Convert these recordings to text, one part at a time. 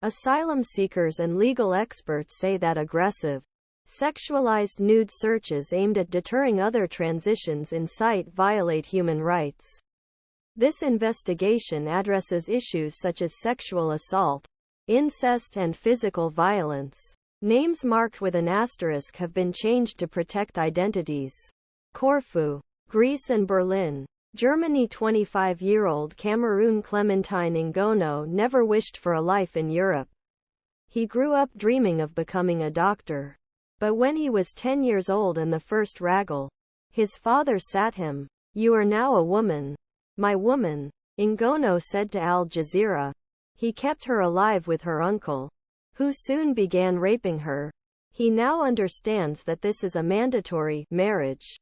Asylum seekers and legal experts say that aggressive, sexualized nude searches aimed at deterring other transitions in sight violate human rights. This investigation addresses issues such as sexual assault, incest and physical violence. Names marked with an asterisk have been changed to protect identities. Corfu, Greece and Berlin, Germany. 25-year-old Cameroon Clementine Ngono never wished for a life in Europe. He grew up dreaming of becoming a doctor. But when he was 10 years old and the first raggle, his father sat him. "You are now a woman. My woman," Ngono said to Al Jazeera. He kept her alive with her uncle, who soon began raping her. He now understands that this is a mandatory marriage.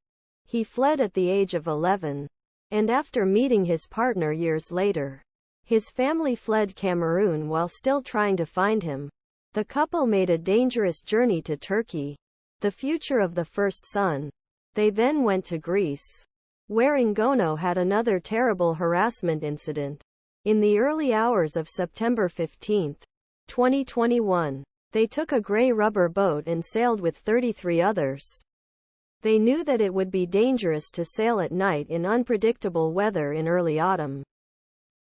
He fled at the age of 11. And after meeting his partner years later, his family fled Cameroon while still trying to find him. The couple made a dangerous journey to Turkey, the future of the first son. They then went to Greece, where Ngono had another terrible harassment incident. In the early hours of September 15, 2021, they took a gray rubber boat and sailed with 33 others. They knew that it would be dangerous to sail at night in unpredictable weather in early autumn.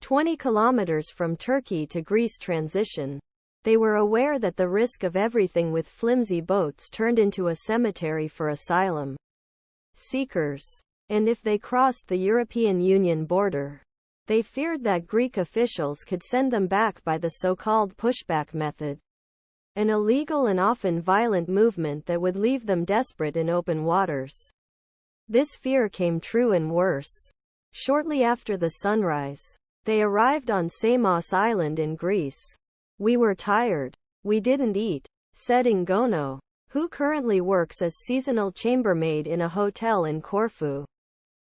20 kilometers from Turkey to Greece transition. They were aware that the risk of everything with flimsy boats turned into a cemetery for asylum seekers. And if they crossed the European Union border, they feared that Greek officials could send them back by the so-called pushback method, an illegal and often violent movement that would leave them desperate in open waters. This fear came true and worse. Shortly after the sunrise, they arrived on Samos Island in Greece. "We were tired. We didn't eat," said Ngono, who currently works as seasonal chambermaid in a hotel in Corfu,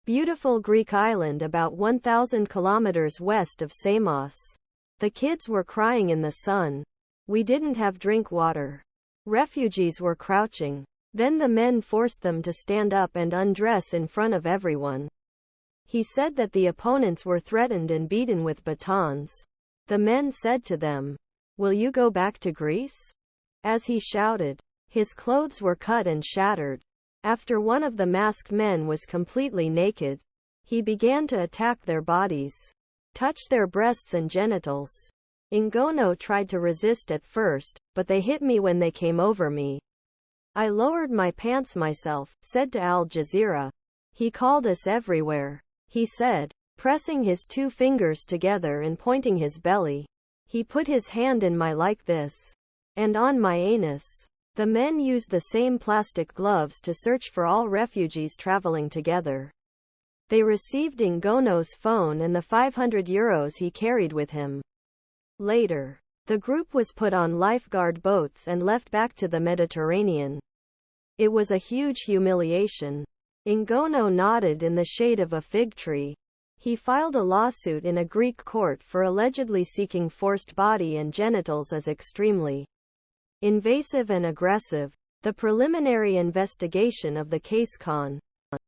beautiful Greek island about 1,000 kilometers west of Samos. "The kids were crying in the sun. We didn't have drink water. Refugees were crouching. Then the men forced them to stand up and undress in front of everyone." He said that the opponents were threatened and beaten with batons. The men said to them, "Will you go back to Greece?" As he shouted, his clothes were cut and shattered. After one of the masked men was completely naked, he began to attack their bodies, touch their breasts and genitals. Ngono tried to resist at first, but they hit me when they came over me. "I lowered my pants myself," said to Al Jazeera. "He called us everywhere," he said, pressing his two fingers together and pointing his belly. "He put his hand in my like this, and on my anus." The men used the same plastic gloves to search for all refugees traveling together. They received Ngono's phone and the €500 he carried with him. Later, the group was put on lifeguard boats and left back to the Mediterranean. It was a huge humiliation. Ngono nodded in the shade of a fig tree. He filed a lawsuit in a Greek court for allegedly seeking forced body and genitals as extremely invasive and aggressive. The preliminary investigation of the case con.